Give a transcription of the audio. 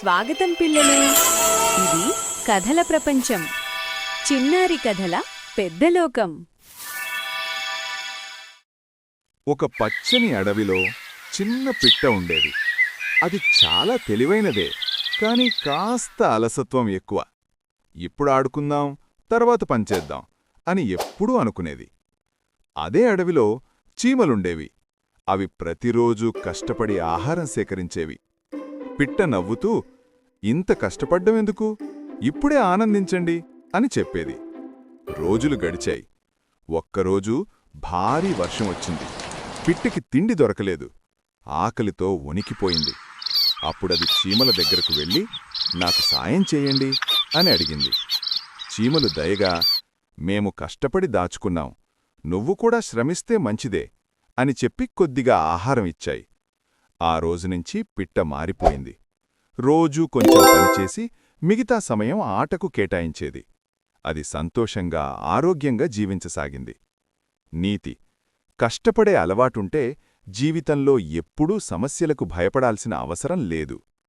స్వాగతం పిల్లలు. ఇది కథల ప్రపంచం. చిన్నారి కథల పెద్ద లోకం. ఒక పచ్చని అడవిలో చిన్న పిట్ట ఉండేది. అది చాలా తెలివైనదే, కాని కాస్త అలసత్వం ఎక్కువ. ఇప్పుడు ఆడుకుందాం, తర్వాత పనిచేద్దాం అని ఎప్పుడూ అనుకునేది. అదే అడవిలో చీమలుండేవి. అవి ప్రతిరోజూ కష్టపడి ఆహారం సేకరించేవి. పిట్ట నవ్వుతూ, ఇంత కష్టపడ్డమెందుకు, ఇప్పుడే ఆనందించండి అని చెప్పేది. రోజులు గడిచాయి. ఒక్కరోజు భారీ వర్షం వచ్చింది. పిట్టకి తిండి దొరకలేదు. ఆకలితో వణికిపోయింది. అప్పుడది చీమల దగ్గరకు వెళ్ళి, నాకు సాయం చేయండి అని అడిగింది. చీమలు దయగా, మేము కష్టపడి దాచుకున్నాం, నువ్వు కూడా శ్రమిస్తే మంచిదే అని చెప్పి కొద్దిగా ఆహారం ఇచ్చాయి. ఆ రోజునుంచి పిట్ట మారిపోయింది. రోజూ కొంచెం పనిచేసి మిగతా సమయం ఆటకు కేటాయించేది. అది సంతోషంగా, ఆరోగ్యంగా జీవించసాగింది. నీతి: కష్టపడే అలవాటుంటే జీవితంలో ఎప్పుడూ సమస్యలకు భయపడాల్సిన అవసరం లేదు.